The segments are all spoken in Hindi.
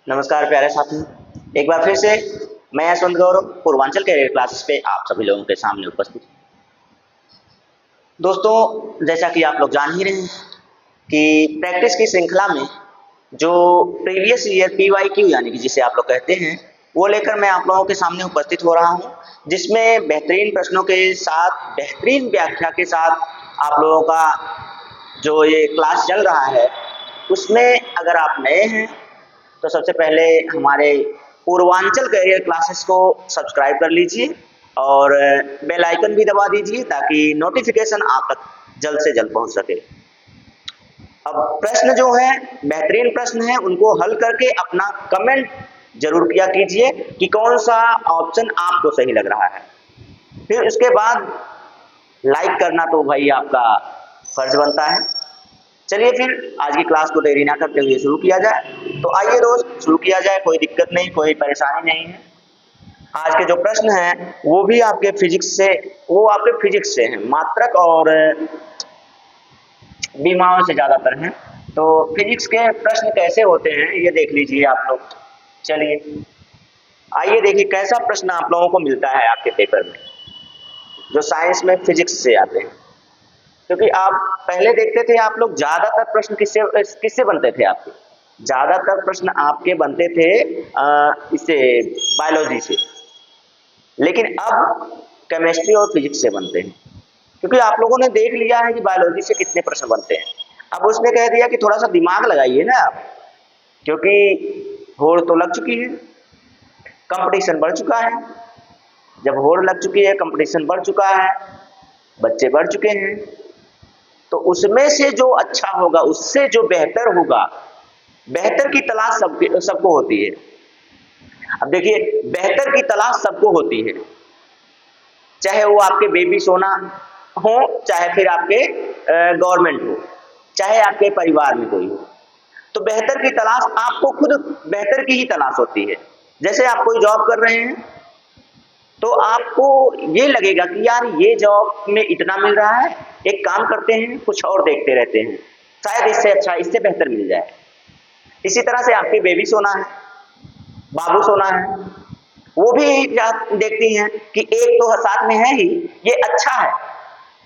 नमस्कार प्यारे साथी। एक बार फिर से मैं यशवंत गौरव पूर्वांचल कैरियर क्लासेस पे आप सभी लोगों के सामने उपस्थित हूँ। दोस्तों, जैसा कि आप लोग जान ही रहे हैं कि प्रैक्टिस की श्रृंखला में जो प्रीवियस ईयर पीवाईक्यू यानी कि जिसे आप लोग कहते हैं, वो लेकर मैं आप लोगों के सामने उपस्थित हो रहा हूँ, जिसमें बेहतरीन प्रश्नों के साथ बेहतरीन व्याख्या के साथ आप लोगों का जो ये क्लास चल रहा है, उसमें अगर आप नए हैं तो सबसे पहले हमारे पूर्वांचल कैरियर क्लासेस को सब्सक्राइब कर लीजिए और बेल आइकन भी दबा दीजिए ताकि नोटिफिकेशन आप तक जल्द से जल्द पहुंच सके। अब प्रश्न जो है बेहतरीन प्रश्न है, उनको हल करके अपना कमेंट जरूर किया कीजिए कि कौन सा ऑप्शन आपको सही लग रहा है। फिर उसके बाद लाइक करना तो भाई आपका फर्ज बनता है। चलिए फिर आज की क्लास को देरी ना करते हुए शुरू किया जाए। तो आइए दोस्त, शुरू किया जाए। कोई दिक्कत नहीं, कोई परेशानी नहीं है। आज के जो प्रश्न हैं वो भी आपके फिजिक्स से हैं, मात्रक और बीमाओं से ज्यादातर हैं। तो फिजिक्स के प्रश्न कैसे होते हैं ये देख लीजिए आप लोग। चलिए आइए देखिए कैसा प्रश्न आप लोगों को मिलता है आपके पेपर में, जो साइंस में फिजिक्स से आते हैं। क्योंकि आप पहले देखते थे आप लोग ज्यादातर प्रश्न किससे बनते थे आपके, ज्यादातर प्रश्न आपके बनते थे इससे बायोलॉजी से, लेकिन अब केमिस्ट्री और फिजिक्स से बनते हैं। क्योंकि आप लोगों ने देख लिया है कि बायोलॉजी से कितने प्रश्न बनते हैं। अब उसने कह दिया कि थोड़ा सा दिमाग लगाइए ना आप, क्योंकि होड़ तो लग चुकी है, कंपटीशन बढ़ चुका है। जब होड़ लग चुकी है, कंपटीशन बढ़ चुका है, बच्चे बढ़ चुके हैं, तो उसमें से जो अच्छा होगा, उससे जो बेहतर होगा, बेहतर की तलाश सबको होती है। अब देखिए, बेहतर की तलाश सबको होती है, चाहे वो आपके बेबी सोना हो, चाहे फिर आपके गवर्नमेंट हो, चाहे आपके परिवार में कोई हो। तो बेहतर की तलाश आपको खुद बेहतर की ही तलाश होती है। जैसे आप कोई जॉब कर रहे हैं तो आपको ये लगेगा कि यार ये जॉब में इतना मिल रहा है, एक काम करते हैं, कुछ और देखते रहते हैं, शायद इससे अच्छा, इससे बेहतर मिल जाए। इसी तरह से आपकी बेबी सोना है, बाबू सोना है, वो भी देखती हैं कि एक तो साथ में है ही, ये अच्छा है,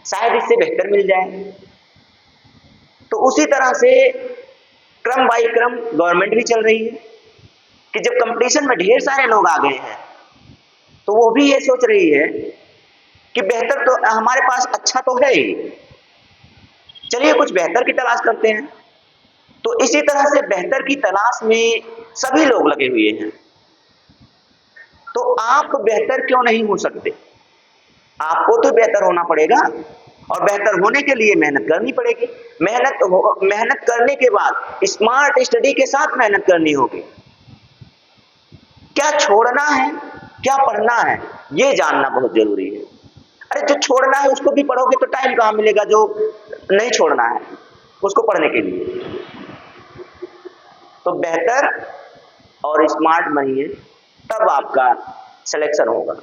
शायद इससे बेहतर मिल जाए। तो उसी तरह से क्रम बाई क्रम गवर्नमेंट भी चल रही है कि जब कंपटीशन में ढेर सारे लोग आ गए हैं तो वो भी ये सोच रही है कि बेहतर तो हमारे पास अच्छा तो है ही, चलिए कुछ बेहतर की तलाश करते हैं। तो इसी तरह से बेहतर की तलाश में सभी लोग लगे हुए हैं। तो आप बेहतर क्यों नहीं हो सकते? आपको तो बेहतर होना पड़ेगा, और बेहतर होने के लिए मेहनत करनी पड़ेगी। मेहनत करने के बाद स्मार्ट स्टडी के साथ मेहनत करनी होगी। क्या छोड़ना है, क्या पढ़ना है, ये जानना बहुत जरूरी है। अरे जो छोड़ना है उसको भी पढ़ोगे तो टाइम कहां मिलेगा, जो नहीं छोड़ना है उसको पढ़ने के लिए। तो बेहतर और स्मार्ट बनिए, तब आपका सिलेक्शन होगा,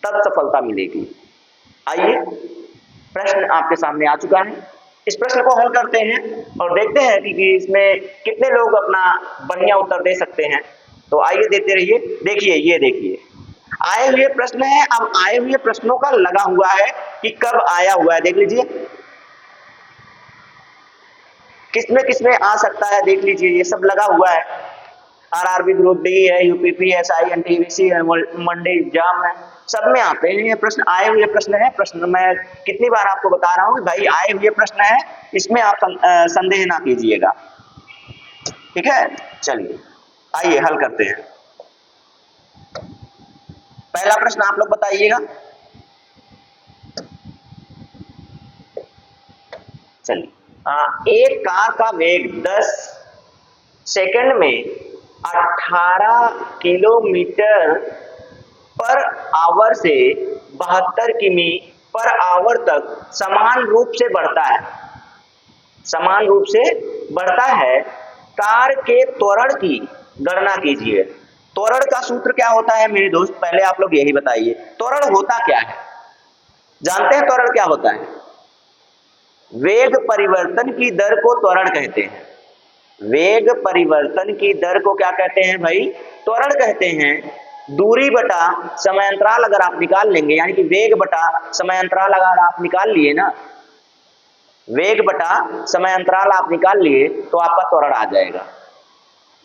तब सफलता मिलेगी। आइए, प्रश्न आपके सामने आ चुका है, इस प्रश्न को हल करते हैं और देखते हैं कि इसमें कितने लोग अपना बढ़िया उत्तर दे सकते हैं। तो आइए देते रहिए। देखिए, ये देखिए आए हुए प्रश्न है। अब आए हुए प्रश्नों का लगा हुआ है कि कब आया हुआ है, देख लीजिए किसमें किसमें आ सकता है, देख लीजिए ये सब लगा हुआ है। आरआरबी ग्रुप डी है, यूपीपी, एसआई, एनटीपीसी है, मंडे एग्जाम है, सब में आते हैं ये प्रश्न। आए हुए प्रश्न है। प्रश्न मैं कितनी बार आपको बता रहा हूं कि भाई आए हुए प्रश्न है, इसमें आप संदेह ना कीजिएगा, ठीक है। चलिए आइए हल करते हैं। पहला प्रश्न आप लोग बताइएगा। चलिए, एक कार का वेग 10 सेकंड में 18 किलोमीटर पर आवर से 72 किमी पर आवर तक समान रूप से बढ़ता है, समान रूप से बढ़ता है। कार के त्वरण की गणना कीजिए। त्वरण का सूत्र क्या होता है मेरे दोस्त, पहले आप लोग यही बताइए, त्वरण होता क्या है? जानते हैं त्वरण क्या होता है? वेग परिवर्तन की दर को त्वरण कहते हैं। वेग परिवर्तन की दर को क्या कहते हैं भाई? त्वरण कहते हैं। दूरी बटा समयांतराल अगर आप निकाल लेंगे, यानी कि वेग बटा समयांतराल अगर आप निकाल लिए ना, वेग बटा समयांतराल आप निकाल लिए तो आपका त्वरण आ जाएगा।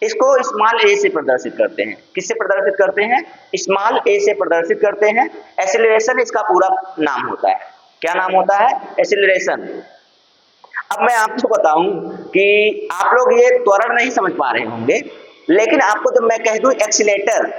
इसको स्मॉल ए से प्रदर्शित करते हैं। किससे प्रदर्शित करते हैं? स्मॉल ए से प्रदर्शित करते हैं। एक्सीलरेशन इसका पूरा नाम होता है। क्या नाम होता है? एक्सीलरेशन। अब मैं आपको बताऊं कि आप लोग ये त्वरण नहीं समझ पा रहे होंगे, लेकिन आपको जब मैं कह दूं एक्सीलेटर,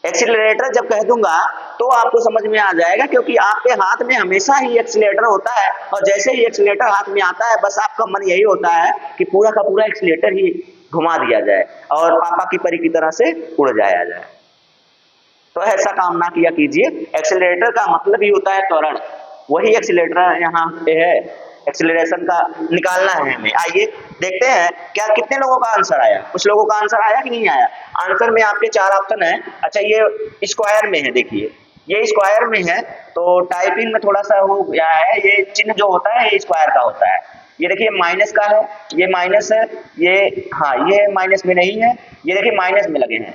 एक्सीलरेटर जब कह दूंगा तो आपको समझ में आ जाएगा, क्योंकि आपके हाथ में हमेशा ही एक्सीलेटर होता है, और जैसे ही एक्सीलेटर हाथ में आता है बस आपका मन यही होता है कि पूरा का पूरा एक्सीलेटर ही घुमा दिया जाए और पापा की परी की तरह से उड़ जाया जाए। तो ऐसा काम ना किया कीजिए। एक्सीलरेटर का मतलब ही होता है त्वरण, वही एक्सीलरेटर यहाँ पे है। एक्सीलरेशन का निकालना है हमें। आइए देखते हैं क्या कितने लोगों का आंसर आया। कुछ लोगों का आंसर आया कि नहीं आया? आंसर में आपके 4 ऑप्शन है। अच्छा, ये स्क्वायर में है, देखिए ये स्क्वायर में है तो टाइपिंग में थोड़ा सा हो गया है। ये चिन्ह जो होता है ये स्क्वायर का होता है। ये देखिए माइनस का है, ये माइनस है, ये हाँ ये माइनस में नहीं है, ये देखिए माइनस में लगे हैं।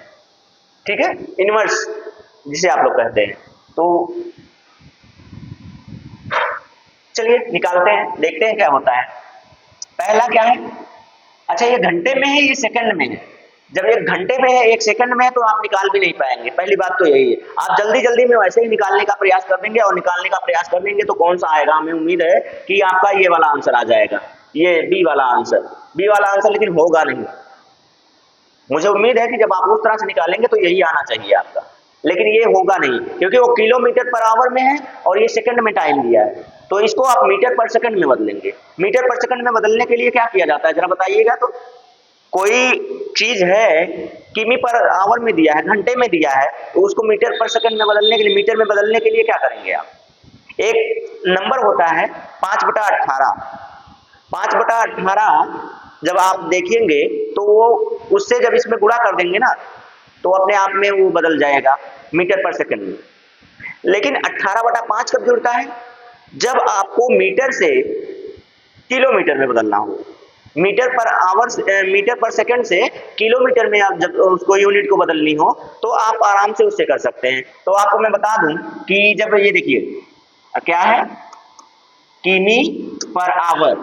ठीक है, इनवर्स जिसे आप लोग कहते हैं। तो चलिए निकालते हैं, देखते हैं क्या होता है। पहला क्या है? अच्छा, ये घंटे में है, ये सेकंड में है। जब एक घंटे में है, एक सेकंड में है, तो आप निकाल भी नहीं पाएंगे। पहली बात तो यही है। आप जल्दी जल्दी में वैसे ही निकालने का प्रयास कर देंगे, और निकालने का प्रयास कर देंगे तो कौन सा आएगा? हमें उम्मीद है कि आपका ये वाला आंसर आ जाएगा, ये बी वाला आंसर। बी वाला आंसर लेकिन होगा नहीं। मुझे उम्मीद है कि जब आप उस तरह से निकालेंगे तो यही आना चाहिए आपका, लेकिन ये होगा नहीं, क्योंकि वो किलोमीटर पर आवर में है और ये सेकंड में टाइम दिया है। तो इसको आप मीटर पर सेकंड में बदलेंगे। मीटर पर सेकंड में बदलने के लिए क्या किया जाता है, जरा बताइएगा तो? कोई चीज है किमी पर आवर में दिया है, घंटे में दिया है, तो उसको मीटर पर सेकंड में बदलने के लिए, मीटर में बदलने के लिए क्या करेंगे आप? एक नंबर होता है 5/18। 5/18 जब आप देखेंगे तो वो उससे जब इसमें गुणा कर देंगे ना तो अपने आप में वो बदल जाएगा मीटर पर सेकंड में। लेकिन 18/5 कब जुड़ता है? जब आपको मीटर से किलोमीटर में बदलना हो। Metre per hour, metre per second से किलोमीटर में आप जब उसको यूनिट को बदलनी हो तो आप आराम से उससे कर सकते हैं। तो आपको मैं बता दूं कि जब ये देखिए क्या है, किमी पर आवर,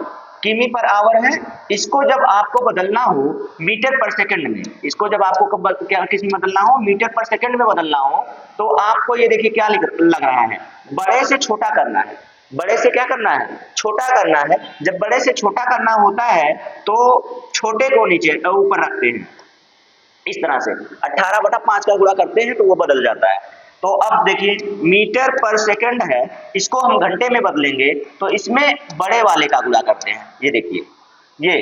किमी पर आवर है, इसको जब आपको बदलना हो मीटर पर सेकंड में, इसको जब आपको क्या किस में बदलना हो, मीटर पर सेकंड में बदलना हो, तो आपको ये देखिए क्या लग रहा है, बड़े से छोटा करना है। बड़े से क्या करना है? छोटा करना है। जब बड़े से छोटा करना होता है तो छोटे को नीचे ऊपर रखते हैं इस तरह से। 18/5 का गुणा करते हैं तो वो बदल जाता है। तो अब देखिए मीटर पर सेकंड है, इसको हम घंटे में बदलेंगे तो इसमें बड़े वाले का गुणा करते हैं। ये देखिए, ये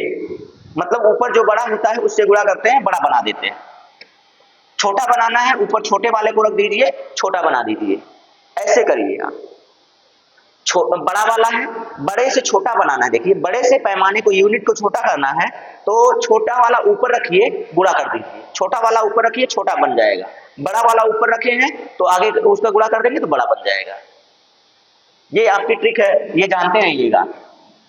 मतलब ऊपर जो बड़ा होता है उससे गुणा करते हैं, बड़ा बना देते हैं। छोटा बनाना है, ऊपर छोटे वाले को रख दीजिए, छोटा बना दीजिए, ऐसे करिए आप। बड़ा वाला है, बड़े से छोटा बनाना है। देखिए बड़े से पैमाने को, यूनिट को छोटा करना है तो छोटा वाला ऊपर रखिए, गुणा कर दीजिए। छोटा वाला ऊपर रखिए, छोटा बन जाएगा। बड़ा वाला ऊपर रखे हैं तो आगे उसका गुणा कर देंगे तो बड़ा बन जाएगा। ये आपकी ट्रिक है, ये जानते रहिएगा।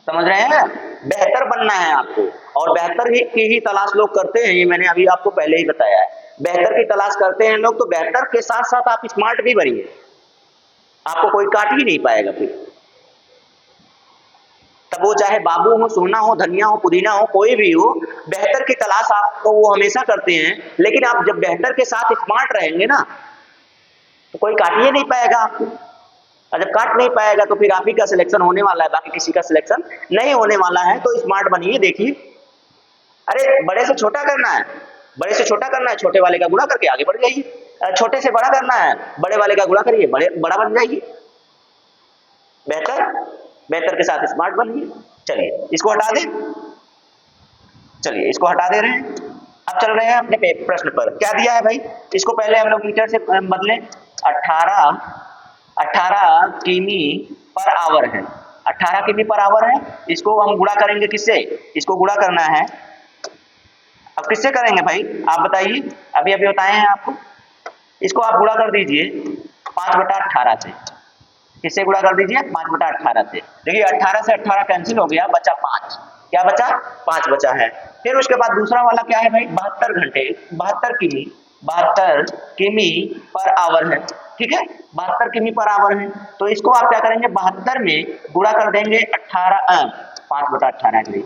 समझ रहे हैं? बेहतर बनना है आपको, और बेहतर की ही तलाश लोग करते हैं। ये मैंने अभी आपको पहले ही बताया है, बेहतर की तलाश करते हैं लोग। तो बेहतर के साथ साथ आप स्मार्ट भी बनिए, आपको कोई काट ही नहीं पाएगा फिर। तब वो चाहे बाबू हो, सोना हो, धनिया हो, पुदीना हो, कोई भी हो, बेहतर की तलाश आपको वो हमेशा करते हैं। लेकिन आप जब बेहतर के साथ स्मार्ट रहेंगे ना तो कोई काट ही नहीं पाएगा आपको। और जब काट नहीं पाएगा तो फिर आप ही का सिलेक्शन होने वाला है, बाकी किसी का सिलेक्शन नहीं होने वाला है। तो स्मार्ट बनिए। देखिए, अरे बड़े से छोटा करना है, बड़े से छोटा करना है, छोटे वाले का गुणा करके आगे बढ़ जाइए। छोटे से बड़ा करना है, बड़े वाले का गुणा करिए, बड़ा बन जाइए। बेहतर, बेहतर के साथ स्मार्ट बनिए। चलिए इसको हटा दें, चलिए इसको हटा दे रहे हैं। अब चल रहे हैं अपने प्रश्न पर। क्या दिया है भाई, इसको पहले हम लोग मीटर से बदलें। 18 किमी पर आवर है, 18 किमी पर आवर है। इसको हम गुणा करेंगे किससे? इसको गुणा करना है। अब किससे करेंगे भाई आप बताइए? अभी अभी बताए हैं आपको। इसको आप गुणा कर दीजिए 5/18 से। किससे गुणा कर दीजिए? 5/18 से। देखिए 18 से 18 कैंसिल हो गया, बचा 5। क्या बचा? 5 बचा है। फिर उसके बाद दूसरा वाला क्या है भाई? 72 घंटे, 72 किमी, 72 किमी पर आवर है, ठीक है, 72 किमी पर आवर है। तो इसको आप क्या करेंगे? 72 में गुणा कर देंगे 18, 5/18 के लिए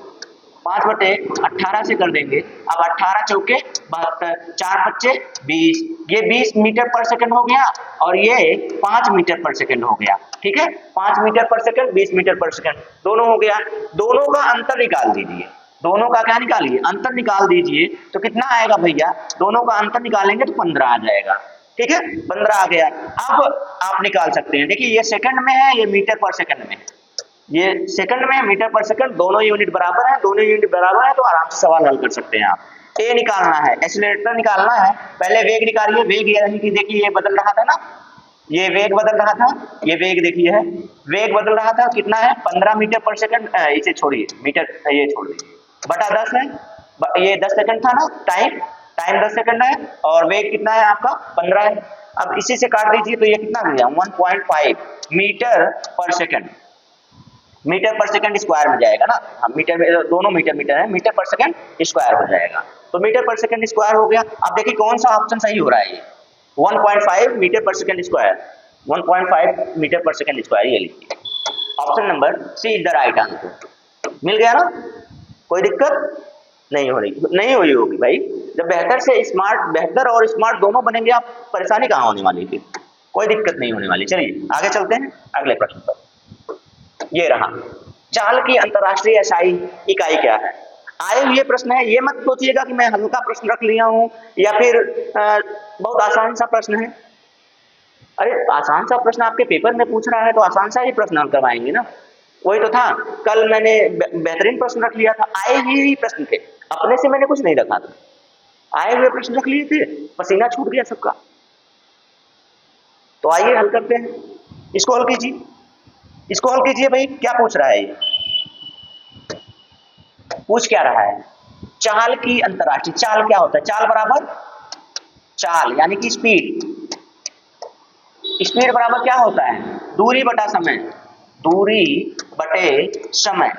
5/18 से कर देंगे। अब 18 चौके 72, 4 बच्चे 20, ये 20 मीटर पर सेकंड हो गया और ये 5 मीटर पर सेकंड हो गया, ठीक है, 5 metre per second, 20 metre per second, दोनों हो गया। दोनों का अंतर निकाल दीजिए, दोनों का क्या निकालिए? अंतर निकाल दीजिए। तो कितना आएगा भैया? दोनों का अंतर निकालेंगे तो 15 आ जाएगा, ठीक है, 15 आ गया। अब आप निकाल सकते हैं, देखिए ये सेकंड में है, ये मीटर पर सेकंड में है, ये सेकंड में, मीटर पर सेकंड, दोनों यूनिट बराबर है, दोनों यूनिट बराबर है, तो आराम से सवाल हल कर सकते हैं आप। ए निकालना है, एक्सीलरेटर निकालना है, पहले वेग निकालिए। वेग यानी कि देखिए ये बदल रहा था ना, ये वेग बदल रहा था, ये वेग देखिए है, वेग बदल रहा था, कितना है? 15 मीटर पर सेकंड, इसे छोड़िए, मीटर ये छोड़ दीजिए, बटा 10 है, ये 10 सेकंड था ना, टाइम टाइम 10 सेकंड है और वेग कितना है आपका? 15 है। अब इसी से काट दीजिए तो ये कितना हो गया? 1.5 metre per second, metre per second square में जाएगा ना, हम मीटर में, दोनों मीटर मीटर है, मीटर पर सेकंड स्क्वायर हो जाएगा, तो मीटर पर सेकंड स्क्वायर हो गया। अब देखिए कौन सा ऑप्शन सही हो रहा है? ये 1.5 metre per second square, 1.5 metre per second square, ये लीजिए, option number C is the right answer. मिल गया ना? कोई दिक्कत नहीं हो रही, नहीं हुई होगी भाई। जब बेहतर से स्मार्ट, बेहतर और स्मार्ट दोनों बनेंगे, आप परेशानी कहाँ होने वाली थी, कोई दिक्कत नहीं होने वाली। चलिए आगे चलते हैं अगले प्रश्न पर। ये रहा, चाल की अंतरराष्ट्रीय एसआई इकाई क्या है? आए हुए प्रश्न है, ये मत सोचिएगा कि मैं हल्का प्रश्न रख लिया हूं या फिर बहुत आसान सा प्रश्न है। अरे आसान सा प्रश्न आपके पेपर में पूछ रहा है तो आसान सा ही प्रश्न हल करवाएंगे ना, वही तो था। कल मैंने बेहतरीन प्रश्न रख लिया था, आए हुए ही प्रश्न थे, अपने से मैंने कुछ नहीं रखा था, आए हुए प्रश्न रख लिए थे, पसीना छूट गया सबका। तो आइए हल करते हैं, इसको हल कीजिए, इसको हल कीजिए भाई। क्या पूछ रहा है ये? पूछ क्या रहा है? चाल की अंतरराष्ट्रीय, चाल क्या होता है? चाल बराबर, चाल यानी कि स्पीड, स्पीड बराबर क्या होता है? दूरी बटा समय, दूरी बटे समय,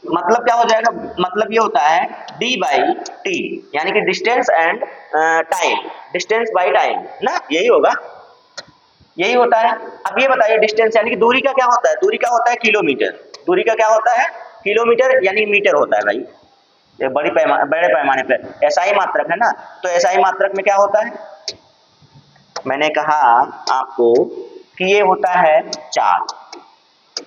मतलब क्या हो जाएगा? मतलब ये होता है d बाई टी, यानी कि distance and time, distance by time ना, यही होगा, यही होता है। अब ये बताइए डिस्टेंस यानी कि दूरी का क्या होता है? दूरी का होता है किलोमीटर, दूरी का क्या होता है? किलोमीटर, यानी मीटर होता है भाई, ये बड़े पैमाने पर एसआई मात्रक है ना, तो एसआई मात्रक में क्या होता है? मैंने कहा आपको कि ये होता है चाल,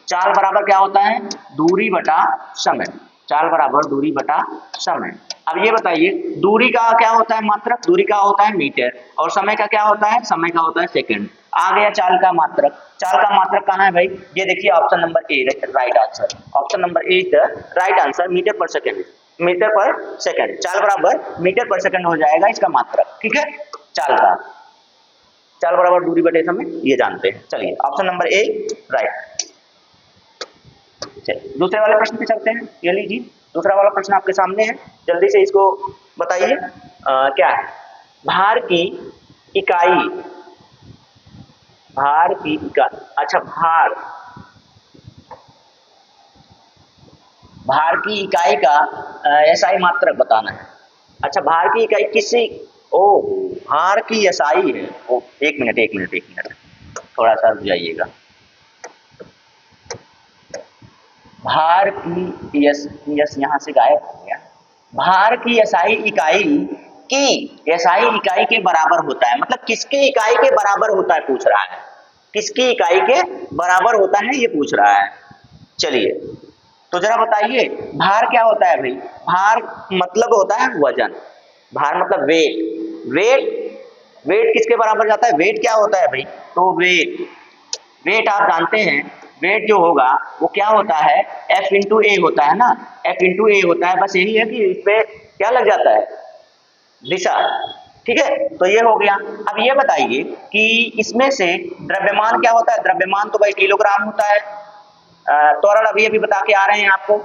चाल बराबर क्या होता है? दूरी बटा समय, चाल बराबर दूरी बटा समय। अब ये बताइए दूरी का क्या होता है मात्रक? दूरी का होता है मीटर, और समय का क्या होता है? समय का होता है सेकंड। आ गया चाल का मात्रक, चाल का मात्रक कहाँ है भाई? ये देखिए option number A right answer, option number A is the right answer, metre per second, metre per second, चाल बराबर मीटर पर सेकंड हो जाएगा इसका मात्रक, ठीक है। चाल का, चाल बराबर दूरी बटे समय, ये जानते हैं। चलिए ऑप्शन नंबर ए राइट। चलिए दूसरे वाले प्रश्न पे चलते हैं, ये लीजिए दूसरा वाला प्रश्न आपके सामने है, जल्दी से इसको बताइए क्या है? भार की इकाई, भार की इकाई, अच्छा भार की इकाई का एसआई मात्रक बताना है। अच्छा भार की इकाई किसी, ओ भार की एसआई है, ओ एक मिनट थोड़ा सा रुक जाइएगा। भार की यस यहाँ से गायब हो गया। भार की एसआई इकाई की एसआई इकाई के बराबर होता है, मतलब किसके इकाई के बराबर होता है पूछ रहा है, किसकी इकाई के बराबर होता है ये पूछ रहा है। चलिए तो जरा बताइए भार क्या होता है भाई? भार मतलब होता है वजन, भार मतलब वेट, वेट किसके बराबर जाता है? वेट क्या होता है भाई? तो वेट आप जानते हैं, वेट जो होगा वो क्या होता है? F इंटू ए होता है ना, F इंटू ए होता है, बस यही है कि इस पे क्या लग जाता है? दिशा, ठीक है। तो ये हो गया। अब ये बताइए कि इसमें से द्रव्यमान क्या होता है? द्रव्यमान तो भाई किलोग्राम होता है। त्वरण अभी बता के आ रहे हैं आपको,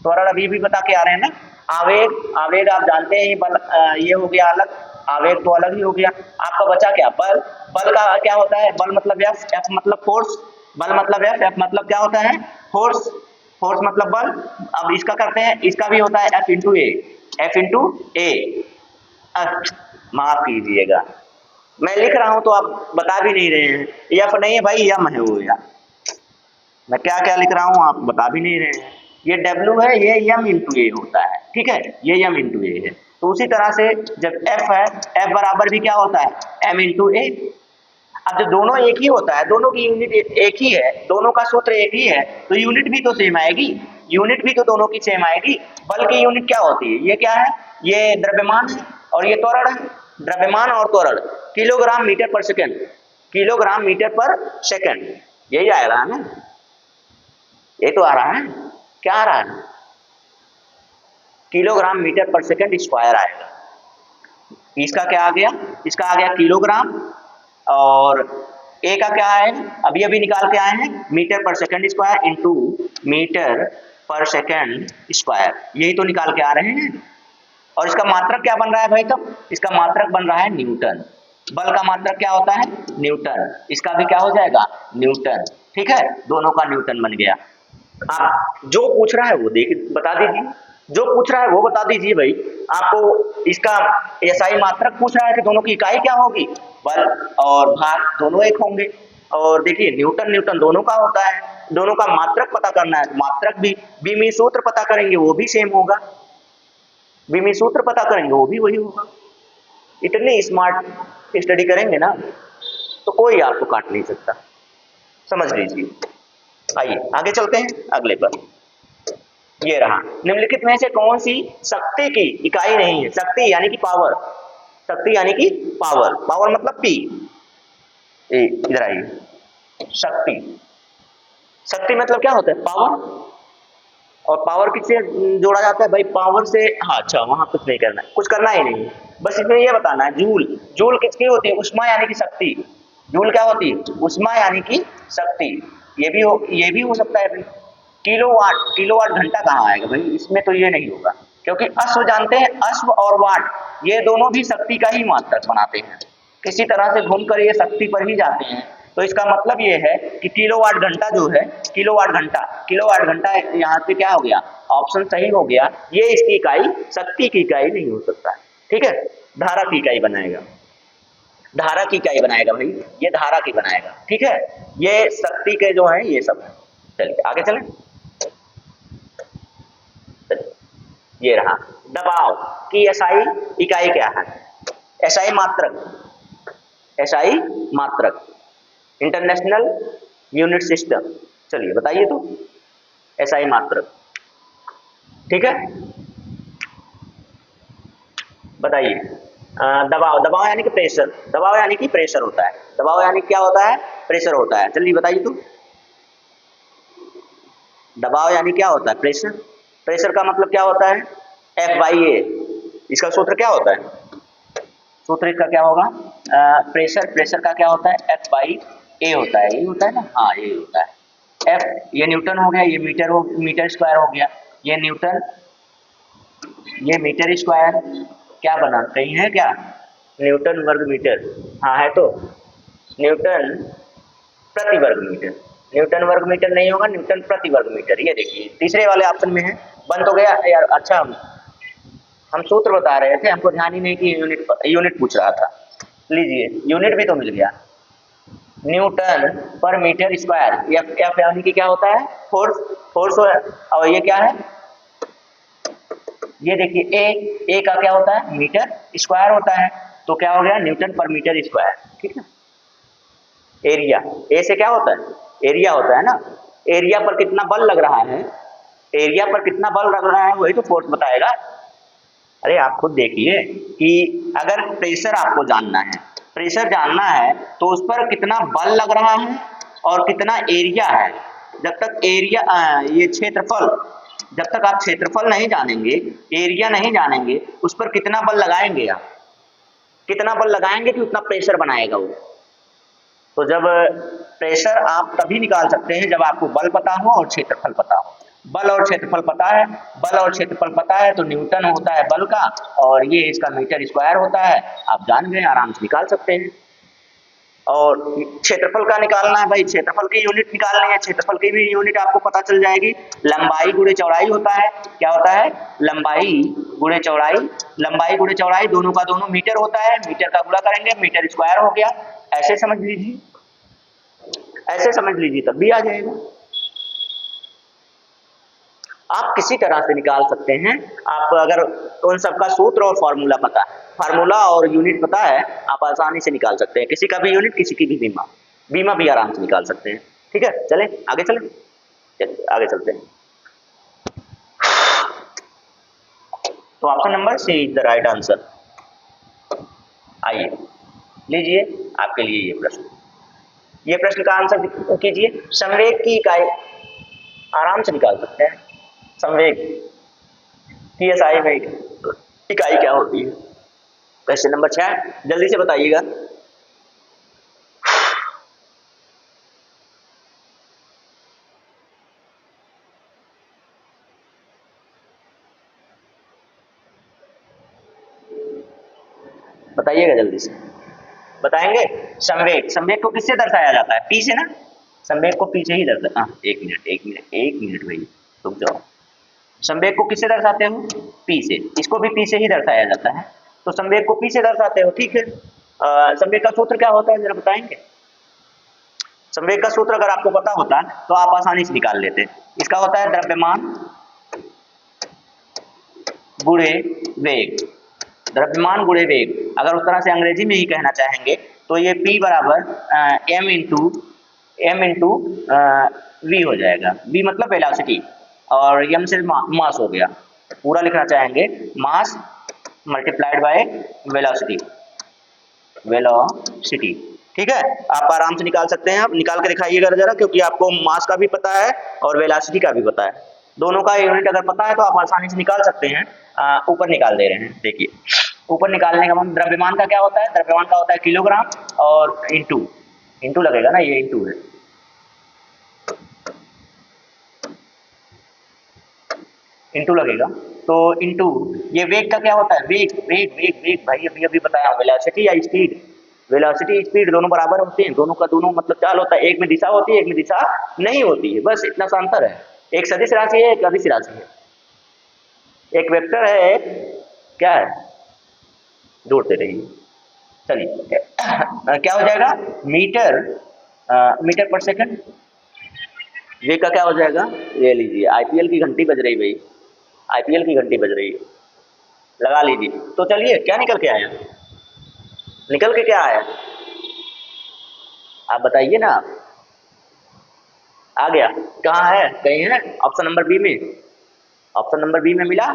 त्वरण अभी बता के आ रहे हैं ना। आवेग आप जानते हैं, बल ये हो गया अलग, आवेग तो अलग ही हो गया। आपका बचा क्या? बल का क्या होता है? बल मतलब एफ मतलब फोर्स, बल मतलब एफ मतलब क्या होता है? फोर्स, फोर्स मतलब बल। अब इसका करते हैं, इसका भी होता है F इंटू ए, F इंटू ए। माफ कीजिएगा, मैं लिख रहा हूं तो आप बता भी नहीं रहे हैं। F नहीं है भाई, यम है वो यार। मैं क्या क्या लिख रहा हूं आप बता भी नहीं रहे हैं। ये W है, ये यम इंटू ए होता है, ठीक है, ये यम इंटू ए है। तो उसी तरह से जब F है, F बराबर भी क्या होता है, M इंटू ए। अब जब दोनों एक ही होता है, दोनों की यूनिट एक ही है, दोनों का सूत्र एक ही है, तो यूनिट भी तो सेम आएगी, यूनिट भी तो दोनों की सेम आएगी। बल की यूनिट क्या होती है, ये क्या है, ये द्रव्यमान है और ये त्वरण है। द्रव्यमान और त्वरण किलोग्राम मीटर पर सेकेंड, किलोग्राम मीटर पर सेकेंड, यही आ रहा है ना, ये तो आ रहा है, क्या आ रहा है, किलोग्राम मीटर पर सेकेंड स्क्वायर आएगा। इसका क्या आ गया, इसका आ गया किलोग्राम, और ए का क्या है, अभी अभी निकाल के आए हैं, metre per second square into metre per second square, यही तो निकाल के आ रहे हैं। और इसका मात्रक क्या बन रहा है भाई, तब इसका मात्रक बन रहा है न्यूटन। बल का मात्रक क्या होता है, न्यूटन, इसका भी क्या हो जाएगा, न्यूटन, ठीक है, दोनों का न्यूटन बन गया। आप जो पूछ रहा है वो देख बता दीजिए, जो पूछ रहा है वो बता दीजिए भाई। आपको इसका एसआई मात्रक पूछ रहा है कि दोनों की इकाई क्या होगी, बल और भार दोनों एक होंगे। और देखिए न्यूटन न्यूटन दोनों का होता है, दोनों का मात्रक पता करना है, मात्रक भी बीमी सूत्र पता करेंगे वो भी सेम होगा, बीमी सूत्र पता करेंगे वो भी वही होगा। इतनी स्मार्ट स्टडी करेंगे ना तो कोई आपको काट नहीं सकता, समझ लीजिए। आइए आगे चलते हैं अगले पर। ये रहा, निम्नलिखित में से कौन सी शक्ति की इकाई नहीं है, शक्ति यानी कि पावर, शक्ति यानी कि पावर, पावर मतलब पी, इधर आइए, शक्ति, शक्ति मतलब क्या होता है, पावर। और पावर किससे जोड़ा जाता है भाई, पावर से, हाँ अच्छा वहां कुछ नहीं करना है, कुछ करना ही नहीं है, बस इसमें ये बताना है, जूल, जूल किसकी होती है, उष्मा यानी कि शक्ति, जूल क्या होती है, उष्मा यानी कि शक्ति। ये भी हो सकता है भाई, किलोवाट, किलोवाट घंटा कहाँ आएगा भाई, इसमें तो ये नहीं होगा, क्योंकि अश्व जानते हैं, अश्व और वाट ये दोनों भी शक्ति का ही मात्रक बनाते हैं, किसी तरह से घूमकर ये शक्ति पर ही जाते हैं। तो इसका मतलब ये है कि किलोवाट घंटा जो है, किलोवाट घंटा, किलोवाट घंटा यहाँ पे क्या हो गया, ऑप्शन सही हो गया, ये इसकी इकाई शक्ति की इकाई नहीं हो सकता है, ठीक है, धारा की इकाई बनाएगा, धारा की इकाई बनाएगा भाई, ये धारा की बनाएगा, ठीक है, ये शक्ति के जो है ये सब है। चलिए आगे चलें, ये रहा, दबाव की एसआई इकाई क्या है, एसआई मात्रक, एसआई मात्रक, इंटरनेशनल यूनिट सिस्टम, चलिए बताइए तो एसआई मात्रक, ठीक है, बताइए। दबाव, दबाव यानी कि प्रेशर, दबाव यानी कि प्रेशर होता है, दबाव यानी क्या होता है, प्रेशर होता है, चलिए बताइए तो, दबाव यानी क्या होता है, प्रेशर, प्रेशर का मतलब क्या होता है, एफ बाई ए, इसका सूत्र क्या होता है, सूत्र इसका क्या होगा, प्रेशर, प्रेशर का क्या होता है, एफ बाई ए होता है, ये होता है ना, हाँ ये होता है, एफ ये न्यूटन हो गया, ये मीटर हो, मीटर स्क्वायर हो गया, ये न्यूटन, ये मीटर स्क्वायर, क्या बना कहीं है क्या, न्यूटन वर्ग मीटर, हाँ है तो, न्यूटन प्रति वर्ग मीटर, न्यूटन वर्ग मीटर नहीं होगा, न्यूटन प्रति वर्ग मीटर, ये देखिए तीसरे वाले ऑप्शन में है, बन तो गया यार, अच्छा हम सूत्र बता रहे थे, हमको ध्यान ही नहीं कि यूनिट, यूनिट पूछ रहा था, लीजिए यूनिट भी तो मिल गया, न्यूटन पर मीटर स्क्वायर, एफ यानी कि क्या होता है, फोर्स, फोर्स, और ये क्या है, ये देखिए ए का क्या होता है, मीटर स्क्वायर होता है, तो क्या हो गया, न्यूटन पर मीटर स्क्वायर, ठीक है। एरिया, ए से क्या होता है, एरिया होता है ना, एरिया पर कितना बल लग रहा है, एरिया पर कितना बल लग रहा है वही तो फोर्स बताएगा। अरे आप खुद देखिए कि अगर प्रेशर आपको जानना है, प्रेशर जानना है तो उस पर कितना बल लग रहा है और कितना एरिया है, जब तक एरिया ये क्षेत्रफल, जब तक आप क्षेत्रफल नहीं जानेंगे, एरिया नहीं जानेंगे, उस पर कितना बल लगाएंगे आप, कितना बल लगाएंगे कि उतना प्रेशर बनाएगा वो। तो जब प्रेशर आप तभी निकाल सकते हैं जब आपको बल पता हो और क्षेत्रफल पता हो, बल और क्षेत्रफल पता है, बल और क्षेत्रफल पता है तो न्यूटन होता है बल का और ये इसका मीटर स्क्वायर होता है, आप जान गए, आराम से निकाल सकते हैं। और क्षेत्रफल का निकालना है भाई, क्षेत्रफल की यूनिट निकालनी है, क्षेत्रफल की भी यूनिट आपको पता चल जाएगी। लंबाई गुणे चौड़ाई होता है, क्या होता है, लंबाई गुणे चौड़ाई, लंबाई गुणे चौड़ाई दोनों का दोनों मीटर होता है, मीटर का गुणा करेंगे मीटर स्क्वायर हो गया। ऐसे समझ लीजिए, ऐसे समझ लीजिए तब भी आ जाएगा। आप किसी तरह से निकाल सकते हैं, आप अगर उन सबका सूत्र और फार्मूला पता है, फार्मूला और यूनिट पता है, आप आसानी से निकाल सकते हैं, किसी का भी यूनिट किसी की भी बीमा, बीमा भी आराम से निकाल सकते हैं। ठीक है, चलें आगे चलें, चलिए आगे चलते हैं। तो option number C is the right answer. आइए लीजिए आपके लिए ये प्रश्न, ये प्रश्न का आंसर कीजिए। संवेग की इकाई, आराम से निकाल सकते हैं, संवेग PSI में इकाई क्या होती है। क्वेश्चन नंबर 6 जल्दी से बताइएगा। बताइएगा जल्दी से, बताएंगे। संवेग, संवेग को किससे दर्शाया जाता है, P से ना, संवेग को P से ही दर्शाता। हाँ एक मिनट भाई रुक जाओ। संवेग को किससे दर्शाते हो, P से, इसको भी P से ही दर्शाया जाता है, तो संवेग को P से दर्शाते हो। ठीक है, संवेग का सूत्र क्या होता है जरा बताएंगे। संवेग का सूत्र अगर आपको पता होता तो आप आसानी से निकाल लेते। इसका होता है द्रव्यमान गुणे वेग, द्रव्यमान गुणे वेग। अगर उस तरह से अंग्रेजी में ही कहना चाहेंगे तो ये P बराबर m इंटू V हो जाएगा। V मतलब वेलोसिटी और m से मास हो गया। पूरा लिखना चाहेंगे mass multiplied by velocity, velocity. ठीक है, आप आराम से निकाल सकते हैं, आप निकाल के दिखाइएगा जरा, क्योंकि आपको मास का भी पता है और वेलोसिटी का भी पता है। दोनों का यूनिट अगर पता है तो आप आसानी से निकाल सकते हैं। ऊपर निकाल दे रहे हैं, देखिए ऊपर निकालने का मतलब द्रव्यमान का क्या होता है, द्रव्यमान का होता है किलोग्राम और इंटू लगेगा ना, ये इंटू है, इंटू लगेगा तो इंटू ये वेग का क्या होता है, वेग वेग वेग वेग भाई अभी बताया, वेलोसिटी या स्पीड, वेलोसिटी स्पीड दोनों बराबर होते हैं, दोनों का दोनों मतलब चाल होता है, एक में दिशा होती है एक में दिशा नहीं होती है, बस इतना सा अंतर है। एक सदिश राशि है एक अदिश राशि है, एक वेक्टर है एक क्या है, जोड़ते रहिए। चलिए क्या हो जाएगा, मीटर पर सेकंड। वेग का क्या हो जाएगा, ये लीजिए IPL की घंटी बज रही भाई, IPL की घंटी बज रही है, लगा लीजिए। तो चलिए क्या निकल के आया, निकल के क्या आया आप बताइए ना, आ गया कहाँ है, कहीं है ऑप्शन नंबर बी में, ऑप्शन नंबर बी में मिला,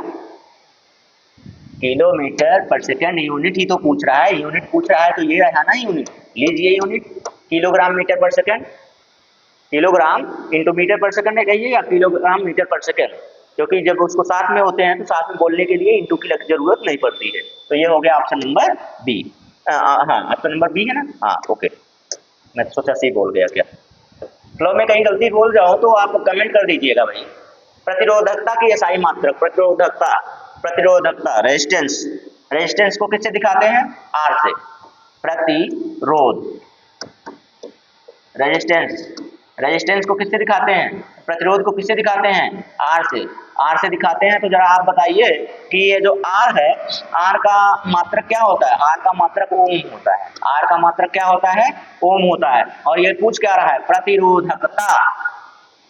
किलोमीटर पर सेकंड यूनिट ही तो पूछ रहा है, यूनिट पूछ रहा है तो ये है ना यूनिट, लीजिए unit kilogram metre per second, kilogram into metre per second है कहिए या किलोग्राम मीटर पर सेकंड, क्योंकि जब उसको साथ में होते हैं तो साथ में बोलने के लिए इंटू की जरूरत नहीं पड़ती है। तो ये हो गया ऑप्शन नंबर बी। हाँ ऑप्शन नंबर बी है ना, हाँ ओके, मैं सोचा सी बोल गया क्या, फ्लो में कहीं गलती बोल जाओ तो आप कमेंट कर दीजिएगा भाई। प्रतिरोधकता की SI मात्रक, प्रतिरोधकता, प्रतिरोधकता रेजिस्टेंस, रेजिस्टेंस को किससे दिखाते हैं, R से, प्रतिरोध, रेजिस्टेंस, रेजिस्टेंस को किससे दिखाते हैं, प्रतिरोध को किससे दिखाते हैं, R से, R से दिखाते हैं। तो जरा आप बताइए कि ये जो R है, R का मात्रक क्या होता है, R का मात्रक ओम होता है, R का मात्रक क्या होता है, ओम होता है। और ये पूछ क्या रहा है, प्रतिरोधकता,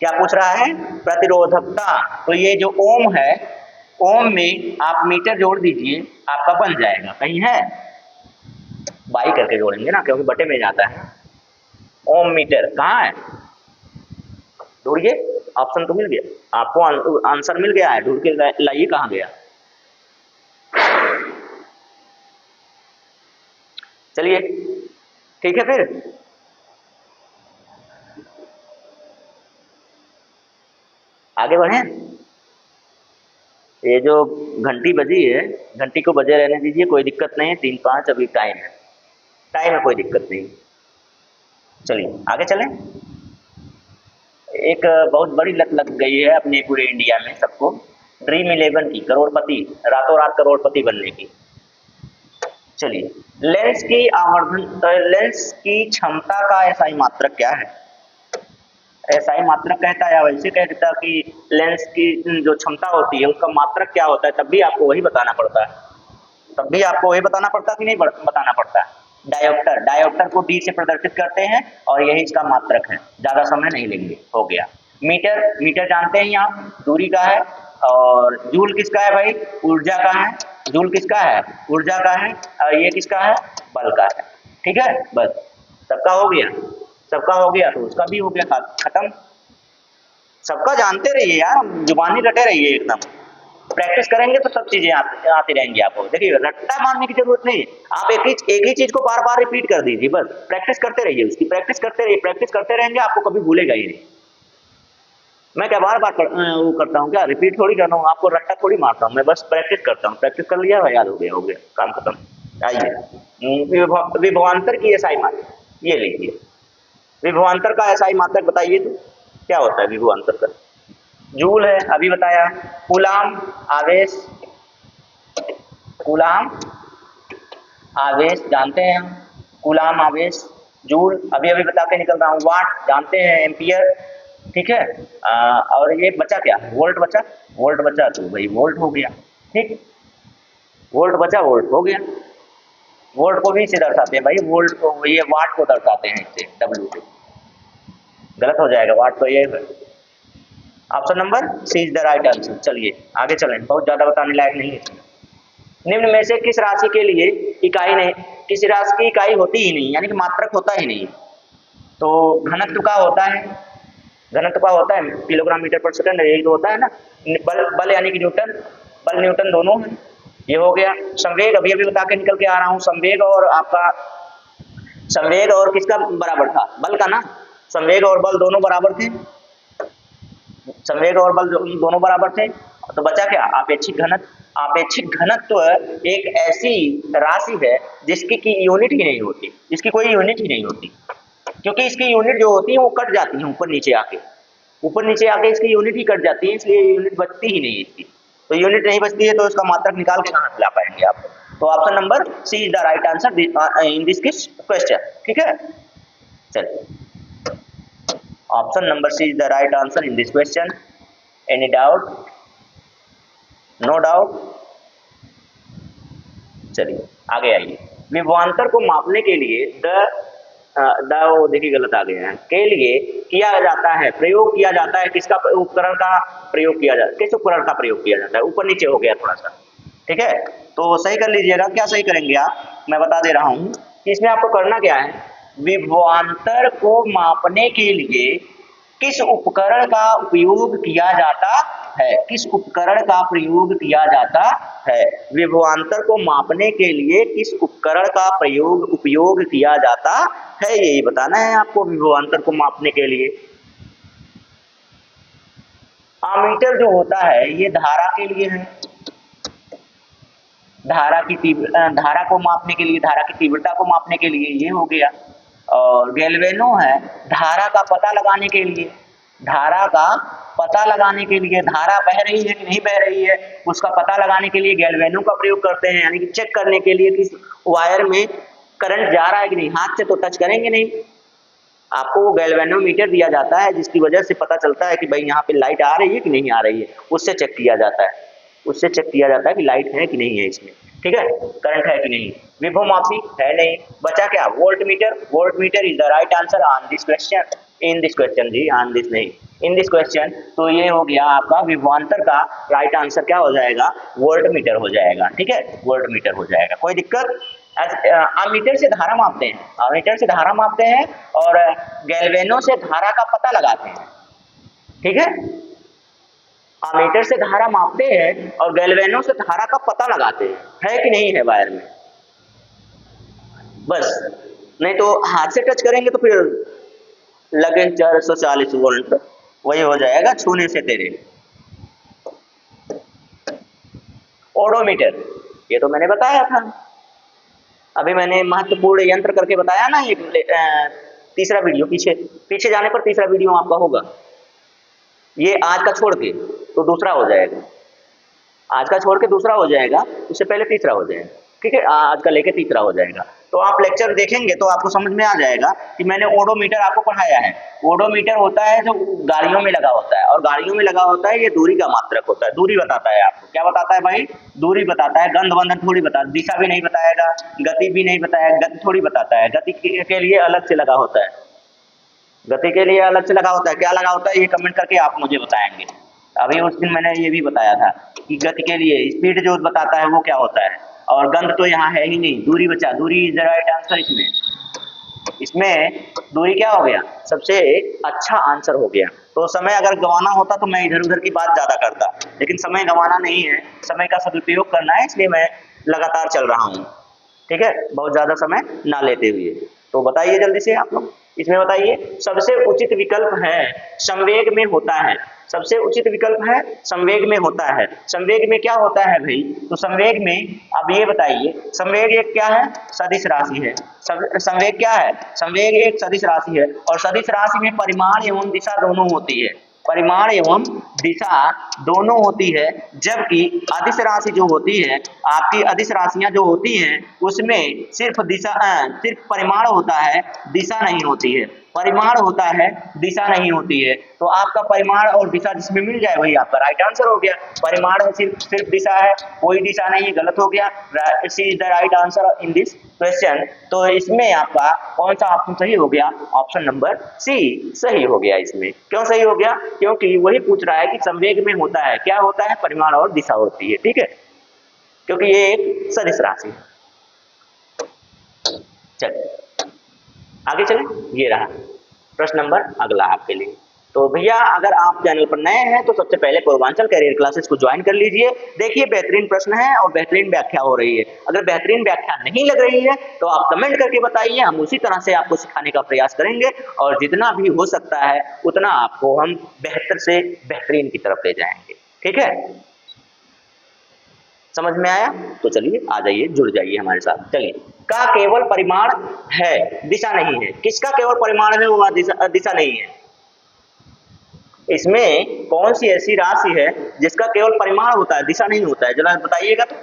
क्या पूछ रहा है, प्रतिरोधकता। तो ये जो ओम है, ओम में आप मीटर जोड़ दीजिए आपका बन जाएगा, कहीं है बाई करके जोड़ेंगे ना, क्योंकि बटे में जाता है। ओम मीटर कहाँ है, ढूंढिए, ऑप्शन तो मिल गया आपको, आंसर मिल गया है, ढूंढ के लाइए कहाँ गया। चलिए ठीक है फिर, आगे बढ़े। ये जो घंटी बजी है, घंटी को बजे रहने दीजिए, कोई दिक्कत नहीं है, 3-5 अभी टाइम है, टाइम है, कोई दिक्कत नहीं। चलिए आगे चलें। एक बहुत बड़ी लत लग गई है अपने पूरे इंडिया में सबको, ड्रीम 11 की, करोड़पति, रातों रात करोड़पति बनने की। चलिए, लेंस की आवर्धन लेंस की क्षमता का एसआई मात्रक क्या है? एसआई मात्रक कहता है या वैसे कह देता है कि लेंस की जो क्षमता होती है उसका मात्रक क्या होता है, तब भी आपको वही बताना पड़ता है। तब भी आपको वही बताना पड़ता कि नहीं बताना पड़ता है? डायोप्टर, डायोप्टर को डी से प्रदर्शित करते हैं और यही इसका मात्रक है। ज्यादा समय नहीं लेंगे, हो गया। मीटर, मीटर जानते हैं आप, दूरी का है। और जूल किसका है भाई? ऊर्जा का है। जूल किसका है? ऊर्जा का है। और ये किसका है? बल का है। ठीक है, बस सबका हो गया। सबका हो गया तो उसका भी हो गया, खत्म। सबका जानते रहिए यार, जुबानी रटे रहिए एकदम। प्रैक्टिस करेंगे तो सब चीजें आती रहेंगी आपको। देखिए, रट्टा मारने की जरूरत नहीं है। आप एक ही चीज को बार बार रिपीट कर दीजिए, बस प्रैक्टिस करते रहिए, उसकी प्रैक्टिस करते रहिए। प्रैक्टिस करते रहेंगे, आपको कभी भूलेगा ही नहीं। मैं क्या बार बार वो करता हूँ क्या? रिपीट थोड़ी करता हूँ, आपको रट्टा थोड़ी मारता हूँ, मैं बस प्रैक्टिस करता हूँ। प्रैक्टिस कर लिया, याद हो गया, काम खत्म। आइए, विभवांतर की एसआई मात्रक, ये लीजिए। विभवांतर का एसआई मात्रक बताइए तो क्या होता है विभवांतर का? जूल है, अभी बताया। कूलाम आवेश, कूलाम आवेश जानते हैं हम, कूलाम आवेश। जूल अभी अभी बता के निकल रहा हूँ। वाट जानते हैं, एम्पियर। ठीक है, और ये बचा क्या? वोल्ट बचा। वोल्ट बचा तो भाई वोल्ट हो गया। ठीक, वोल्ट बचा, वोल्ट हो गया। वोल्ट को भी इसे दर्शाते हैं भाई, वोल्ट को, ये वाट को दर्शाते हैं इससे, डब्ल्यू से। गलत हो जाएगा, वाट तो ये है। Option number C is the right answer. चलिए आगे चलें, बहुत ज्यादा बताने लायक नहीं है। निम्न में से किस राशि के लिए इकाई नहीं, किसी राशि की इकाई होती ही नहीं, यानी कि मात्रक होता ही नहीं? तो घनत्व का होता है, घनत्व का होता है किलोग्राम मीटर पर सेकंड, यही तो होता है ना। बल, बल यानी कि न्यूटन, बल न्यूटन दोनों है। ये हो गया। संवेग अभी अभी बता के निकल के आ रहा हूँ। संवेग और आपका, संवेग और किसका बराबर था? बल का ना। संवेग और बल दोनों बराबर थे, संवेग और बल दोनों बराबर थे। तो बचा क्या? आपेक्षिक घनत्व। आपेक्षिक घनत्व एक ऐसी राशि है जिसकी की यूनिट ही नहीं होती, इसकी कोई यूनिट ही नहीं होती, क्योंकि इसकी यूनिट जो होती है वो कट जाती है ऊपर नीचे आके, ऊपर नीचे आके इसकी यूनिट ही कट जाती है, इसलिए यूनिट बचती ही नहीं है इसकी। तो यूनिट नहीं बचती है तो इसका मात्रक निकाल के कहाँ से ला पाएंगे आप? तो option number C is the right answer in this question. ठीक है, चलिए, option number C is the right answer in this question. Any doubt? No doubt. चलिए आगे आइए। विभवांतर को मापने के लिए देखिए गलत आ गया है, के लिए किया जाता है, प्रयोग किया जाता है, किसका उपकरण का प्रयोग किया जाता है? किस उपकरण का प्रयोग किया जाता है? ऊपर नीचे हो गया थोड़ा सा। ठीक है, तो सही कर लीजिएगा। क्या सही करेंगे आप? मैं बता दे रहा हूं कि इसमें आपको करना क्या है। विभवांतर को मापने के लिए किस उपकरण का उपयोग किया जाता है? किस उपकरण का प्रयोग किया जाता है? विभवांतर को मापने के लिए किस उपकरण का उपयोग किया जाता है, यही बताना है आपको विभवांतर को मापने के लिए। आमीटर जो होता है ये धारा के लिए है, धारा को मापने के लिए, धारा की तीव्रता को मापने के लिए, ये हो गया। और गैल्वेनो है धारा का पता लगाने के लिए, धारा का पता लगाने के लिए, धारा बह रही है कि नहीं बह रही है उसका पता लगाने के लिए गैल्वेनो का प्रयोग करते हैं, यानी कि चेक करने के लिए कि वायर में करंट जा रहा है कि नहीं। हाथ से तो टच करेंगे नहीं, आपको वो गैल्वेनोमीटर दिया जाता है जिसकी वजह से पता चलता है कि भाई यहाँ पे लाइट आ रही है कि नहीं आ रही है, उससे चेक किया जाता है, उससे चेक किया जाता है कि लाइट है कि नहीं है इसमें। ठीक है, करंट है कि नहीं। विभवमापी है नहीं, बचा क्या? Voltmeter. Voltmeter is the right answer on this question, in this question जी, ऑन दिस नहीं, इन दिस क्वेश्चन। तो ये हो गया आपका विभवांतर का राइट आंसर क्या हो जाएगा? वोल्ट मीटर हो जाएगा। ठीक है, वोल्ट मीटर हो जाएगा, कोई दिक्कत? अमीटर से धारा मापते हैं, अमीटर से धारा मापते हैं और गैल्वेनो से धारा का पता लगाते हैं। ठीक है, अमीटर से धारा मापते हैं और गैल्वेनो से धारा का पता लगाते हैं, है कि नहीं है वायर में, बस। नहीं तो हाथ से टच करेंगे तो फिर लगे 440 वोल्ट, वही हो जाएगा छूने से तेरे। ओडोमीटर, ये तो मैंने बताया था अभी, मैंने महत्वपूर्ण यंत्र करके बताया ना। एक तीसरा वीडियो पीछे जाने पर तीसरा वीडियो आपका होगा, ये आज का छोड़ के तो दूसरा हो जाएगा, आज का छोड़ के दूसरा हो जाएगा, उससे पहले तीसरा हो जाएगा। ठीक है, आज का लेके तीसरा हो जाएगा। तो आप लेक्चर देखेंगे तो आपको समझ में आ जाएगा कि मैंने ओडोमीटर आपको पढ़ाया है। ओडोमीटर होता है जो गाड़ियों में लगा होता है, और गाड़ियों में लगा होता है ये दूरी का मात्रक होता है, दूरी बताता है आपको। क्या बताता है भाई? दूरी बताता है, गंध बंधन थोड़ी बता, दिशा भी नहीं बताएगा, गति भी नहीं बताएगा, गति थोड़ी बताता है, गति के लिए अलग से लगा होता है, गति के लिए अलग से लगा होता है। क्या लगा होता है ये कमेंट करके आप मुझे बताएंगे। अभी उस दिन मैंने ये भी बताया था कि गति के लिए स्पीड जो बताता है वो क्या होता है, और गंध तो यहाँ है ही नहीं, दूरी बचा, दूरी इज द राइट आंसर। इसमें दूरी क्या हो गया? सबसे अच्छा आंसर हो गया। तो समय अगर गंवाना होता तो मैं इधर उधर की बात ज्यादा करता, लेकिन समय गंवाना नहीं है, समय का सदुपयोग करना है, इसलिए मैं लगातार चल रहा हूँ। ठीक है, बहुत ज्यादा समय ना लेते हुए। तो बताइए जल्दी से आप लोग, इसमें बताइए सबसे उचित विकल्प है संवेग में होता है। सबसे उचित विकल्प है संवेग में होता है। संवेग में क्या होता है भाई? तो संवेग में अब ये बताइए, संवेग एक क्या है? सदिश राशि है। संवेग क्या है? संवेग एक सदिश राशि है, और सदिश राशि में परिमाण एवं दिशा दोनों होती है। परिमाण एवं दिशा दोनों होती है, जबकि अदिश राशि जो होती है, आपकी अदिश राशियां जो होती हैं उसमें सिर्फ सिर्फ परिमाण होता है, दिशा नहीं होती है। परिमाण होता है, दिशा नहीं होती है। तो आपका परिमाण और दिशा जिसमें मिल जाए वही आपका राइट आंसर हो गया। परिमाण है, सिर्फ दिशा है, कोई दिशा नहीं, गलत हो गया। C is the right answer in this question. तो इसमें आपका कौन सा ऑप्शन सही हो गया? ऑप्शन नंबर सी सही हो गया। इसमें क्यों सही हो गया? क्योंकि वही पूछ रहा है कि संवेग में होता है, क्या होता है? परिमाण और दिशा होती है। ठीक है, क्योंकि ये एक सदिश राशि है। चलिए आगे चलें, ये रहा प्रश्न नंबर अगला आपके लिए। तो भैया अगर आप चैनल पर नए हैं तो सबसे पहले पूर्वांचल कैरियर क्लासेस को ज्वाइन कर लीजिए। देखिए बेहतरीन प्रश्न है और बेहतरीन व्याख्या हो रही है। अगर बेहतरीन व्याख्या नहीं लग रही है तो आप कमेंट करके बताइए, हम उसी तरह से आपको सिखाने का प्रयास करेंगे, और जितना भी हो सकता है उतना आपको हम बेहतर से बेहतरीन की तरफ ले जाएंगे। ठीक है, समझ में आया? तो चलिए आ जाइए, जुड़ जाइए हमारे साथ। चलिए, का केवल परिमाण है, दिशा नहीं है। किसका केवल परिमाण है, वो दिशा नहीं है। इसमें कौन सी ऐसी राशि है जिसका केवल परिमाण होता है, दिशा नहीं होता है? जरा बताइएगा तो।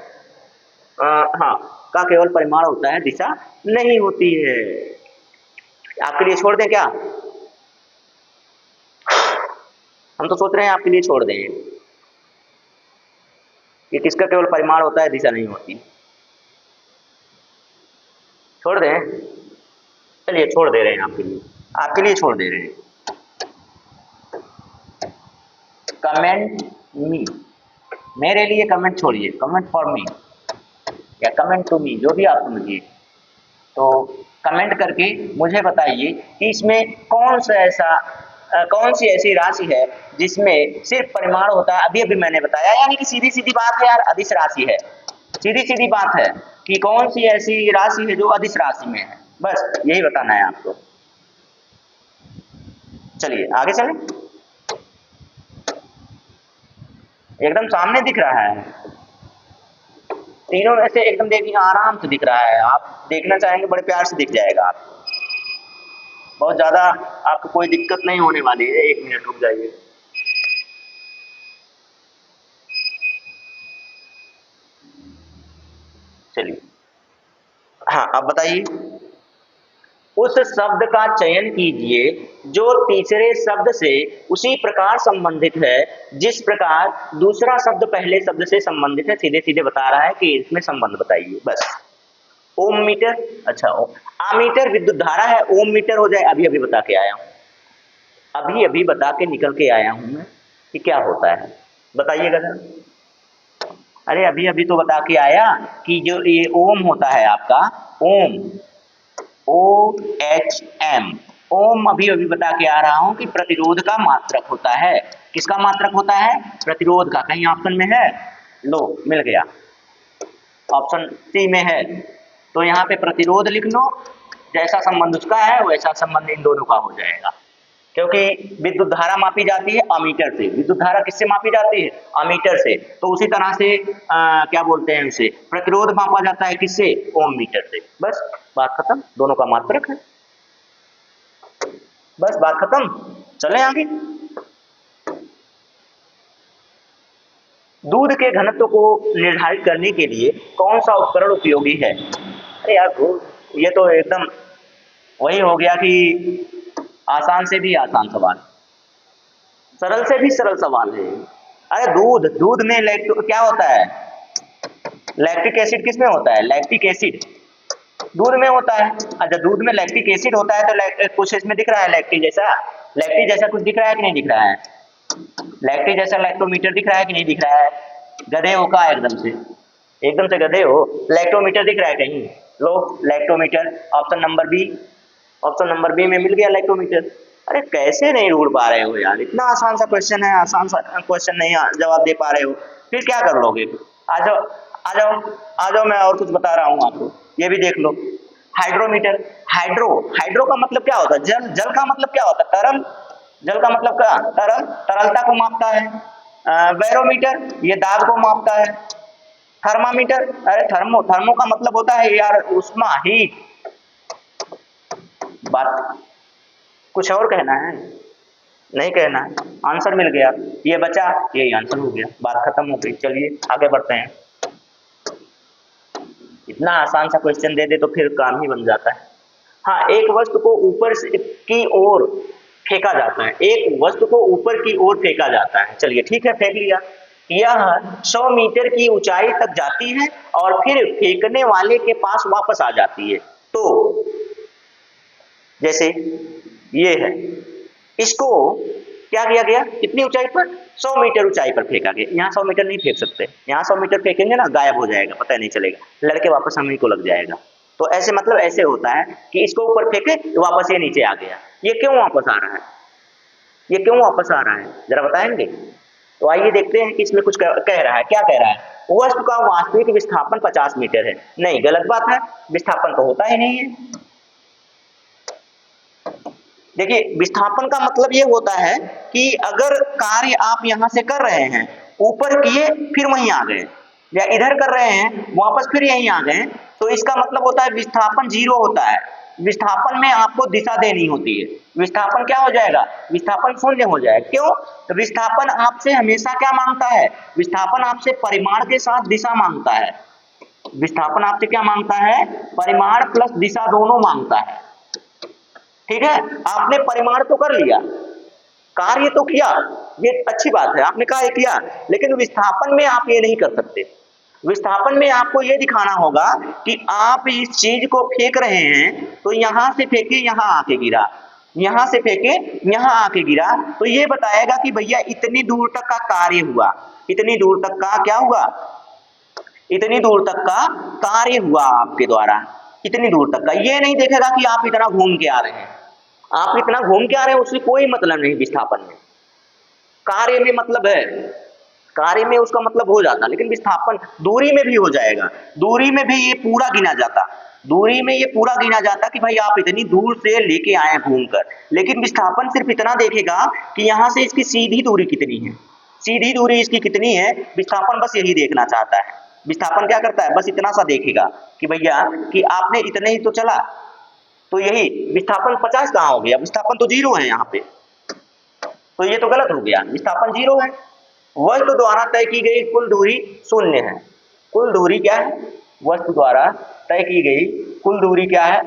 हाँ, का केवल परिमाण होता है, दिशा नहीं होती है। आपके लिए छोड़ दें क्या? हम तो सोच रहे हैं आपके लिए छोड़ दें कि किसका केवल परिमाण होता है, दिशा नहीं होती। छोड़ दें? चलिए छोड़ दे रहे हैं, आपके लिए छोड़ दे रहे हैं। कमेंट मी, मेरे लिए कमेंट छोड़िए, कमेंट फॉर मी या कमेंट टू मी, जो भी आप समझिए। तो कमेंट करके मुझे बताइए कि इसमें कौन सी ऐसी राशि है जिसमें सिर्फ परिमाण होता है। अभी अभी मैंने बताया, यानी कि सीधी सीधी बात है यार, अदिश राशि है। सीधी सीधी बात है कि कौन सी ऐसी राशि है जो अदिश राशि में है, बस यही बताना है आपको। चलिए आगे चलें, एकदम सामने दिख रहा है, तीनों में से एकदम देखिए आराम से दिख रहा है। आप देखना चाहेंगे बड़े प्यार से दिख जाएगा आपको, बहुत ज्यादा आपको कोई दिक्कत नहीं होने वाली है। एक मिनट रुक जाइए। चलिए, हाँ अब बताइए, उस शब्द का चयन कीजिए जो तीसरे शब्द से उसी प्रकार संबंधित है जिस प्रकार दूसरा शब्द पहले शब्द से संबंधित है। सीधे सीधे बता रहा है कि इसमें संबंध बताइए, बस। ओम मीटर, अच्छा आमीटर विद्युत धारा है, ओम मीटर हो जाए। अभी अभी बता के आया हूं, अभी अभी बता के निकल के आया हूं मैं कि क्या होता है, बताइएगा जरा। अरे अभी अभी तो बता के आया कि जो ये ओम होता है आपका, ओम, OHM, ओम अभी अभी बता के आ रहा हूं कि प्रतिरोध का मात्रक होता है। किसका मात्रक होता है? प्रतिरोध का। कहीं ऑप्शन में है? लो मिल गया, ऑप्शन सी में है। तो यहाँ पे प्रतिरोध लिख लो, जैसा संबंध उसका है वैसा संबंध इन दोनों का हो जाएगा। क्योंकि विद्युत धारा मापी जाती है अमीटर से। विद्युत धारा किससे मापी जाती है? अमीटर से। तो उसी तरह से क्या बोलते हैं उसे, प्रतिरोध मापा जाता है किससे? ओम मीटर से। बस बात खत्म, दोनों का मात्रक है, बस बात खत्म। चलें आगे। दूध के घनत्व को निर्धारित करने के लिए कौन सा उपकरण उपयोगी है? अरे यार ये तो एकदम वही हो गया कि आसान से भी आसान सवाल, सरल से भी सरल सवाल है। अरे दूध में क्या होता है? लैक्टिक एसिड किस में होता है? लैक्टिक एसिड दूध में होता है। अच्छा, दूध में लैक्टिक एसिड होता है तो कुछ इसमें दिख रहा है लैक्टिक जैसा कुछ दिख रहा है कि नहीं दिख रहा है? लैक्टिक जैसा लैक्टोमीटर दिख रहा है कि नहीं दिख रहा है? गधे हो का एकदम से गधे हो? लैक्टोमीटर दिख रहा है कहीं? लो लैक्टोमीटर, ऑप्शन नंबर बी में मिल गया लैक्टोमीटर। अरे कैसे नहीं ढूंढ पा रहे हो यार, इतना आसान सा क्वेश्चन है, आसान सा क्वेश्चन नहीं जवाब दे पा रहे हो, फिर क्या कर लोगे? आ जाओ आ जाओ आ जाओ, मैं और कुछ बता रहा हूँ आपको, ये भी देख लो। हाइड्रोमीटर, हाइड्रो का मतलब क्या होता है? जल का मतलब क्या होता है? तरल। जल का मतलब क्या? तरलता को मापता है। बैरोमीटर ये दाब को मापता है। थर्मामीटर, अरे थर्मो का मतलब होता है यार उष्मा, हीट। बात कुछ और कहना है? नहीं कहना है, आंसर मिल गया, ये बचा, यही आंसर हो गया, बात खत्म हो गई। चलिए आगे बढ़ते हैं। इतना आसान सा क्वेश्चन दे दे तो फिर काम ही बन जाता है। हाँ, एक वस्तु को ऊपर की ओर फेंका जाता है, एक वस्तु को ऊपर की ओर फेंका जाता है। चलिए ठीक है, फेंक लिया। यह 100 मीटर की ऊंचाई तक जाती है और फिर फेंकने वाले के पास वापस आ जाती है। तो जैसे ये है, इसको क्या किया गया? कितनी ऊंचाई पर? 100 मीटर ऊंचाई पर फेंका गया। यहाँ 100 मीटर नहीं फेंक सकते, यहाँ 100 मीटर फेंकेंगे ना गायब हो जाएगा, पता नहीं चलेगा, लड़के वापस हम ही को लग जाएगा। तो ऐसे मतलब ऐसे होता है कि इसको ऊपर फेंके तो वापस ये नीचे आ गया। ये क्यों वापस आ रहा है? ये क्यों वापस आ रहा है जरा बताएंगे? तो आइए देखते हैं कि इसमें कुछ कह रहा है। क्या कह रहा है? वस्तु का वास्तविक विस्थापन 50 मीटर है। नहीं, गलत बात है, विस्थापन तो होता ही नहीं है। देखिए, विस्थापन का मतलब ये होता है कि अगर कार्य आप यहां से कर रहे हैं, ऊपर किए फिर वहीं आ गए, या इधर कर रहे हैं वापस फिर यहीं आ गए, तो इसका मतलब होता है विस्थापन 0 होता है। विस्थापन में आपको दिशा देनी होती है। विस्थापन क्या हो जाएगा? विस्थापन 0 हो जाएगा। क्यों? तो विस्थापन आपसे हमेशा क्या मांगता है? विस्थापन आपसे परिमाण के साथ दिशा मांगता है। विस्थापन आपसे क्या मांगता है? परिमाण प्लस दिशा दोनों मांगता है। ठीक है, आपने परिमाण तो कर लिया, कार्य तो किया, ये अच्छी बात है, आपने कार्य किया, लेकिन विस्थापन में आप ये नहीं कर सकते। विस्थापन में आपको ये दिखाना होगा कि आप इस चीज को फेंक रहे हैं, तो यहां से फेंके यहां आके गिरा, यहां से फेंके यहां आके गिरा, तो ये बताएगा कि भैया इतनी दूर तक का कार्य हुआ, इतनी दूर तक का क्या हुआ? इतनी दूर तक का कार्य हुआ आपके द्वारा, इतनी दूर तक का। ये नहीं देखेगा कि आप इतना घूम के आ रहे हैं, आप इतना घूम के आ रहे हैं उससे कोई मतलब नहीं। विस्थापन में कार्य में मतलब है, कार्य में उसका मतलब हो जाता, लेकिन विस्थापन दूरी में भी हो जाएगा, दूरी में भी ये पूरा गिना जाता, दूरी में ये पूरा गिना जाता कि भाई आप इतनी दूर से लेके आए घूमकर। लेकिन विस्थापन सिर्फ इतना देखेगा कि यहां से इसकी सीधी दूरी कितनी है, सीधी दूरी इसकी कितनी है, विस्थापन बस यही देखना चाहता है। विस्थापन क्या करता है? बस इतना सा देखेगा कि भैया कि आपने इतने ही तो चला, तो यही विस्थापन 50 कहां हो गया? विस्थापन तो 0 है यहाँ पे, तो ये तो गलत हो गया, विस्थापन 0 है। वस्तु द्वारा तय की गई कुल दूरी 0 है। कुल दूरी क्या है? वस्तु द्वारा तय की गई कुल दूरी क्या है?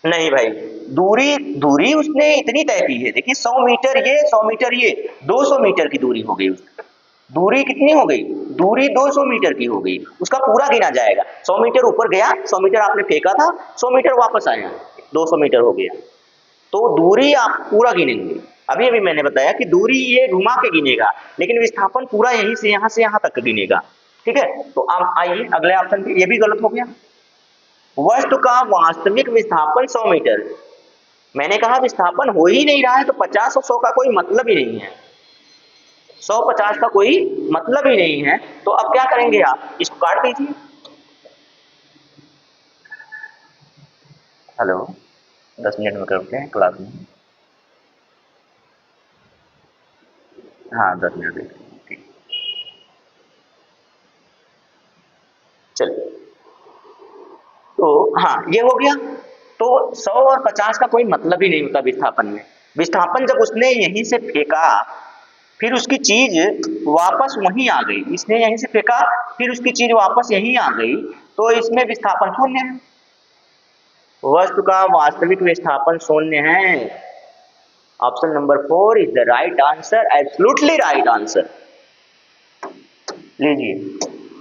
नहीं भाई, दूरी उसने इतनी तय की है, देखिए 100 मीटर ये, 100 मीटर ये, 200 मीटर की दूरी हो गई। दूरी कितनी हो गई? दूरी 200 मीटर की हो गई, उसका पूरा गिना जाएगा। 100 मीटर ऊपर गया, 100 मीटर आपने फेंका था, 100 मीटर वापस आया, 200 मीटर हो गया, तो दूरी आप पूरा गिनेंगे। अभी अभी मैंने बताया कि दूरी ये घुमा के गिनेगा, लेकिन विस्थापन पूरा यहीं से यहां तक गिनेगा। ठीक है, तो आप आइए अगले ऑप्शन पे, ये भी गलत हो गया। वस्तु का वास्तविक विस्थापन 100 मीटर, मैंने कहा विस्थापन हो ही नहीं रहा है, तो 50 और 100 का कोई मतलब ही नहीं है, 150 का कोई मतलब ही नहीं है। तो अब क्या करेंगे? आप इसको काट दीजिए। हेलो, 10 मिनट में करते हैं क्लास में। हाँ 10 मिनट देखते हैं, ठीक। चलिए, तो हाँ ये हो गया। तो 100 और 50 का कोई मतलब ही नहीं होता विस्थापन में। विस्थापन जब उसने यहीं से फेंका, फिर उसकी चीज वापस वहीं आ गई, इसने यहीं से फेंका, फिर उसकी चीज वापस यहीं आ गई, तो इसमें विस्थापन शून्य है। वस्तु का वास्तविक विस्थापन शून्य है। Option number 4 is the right answer, absolutely right answer. लीजिए,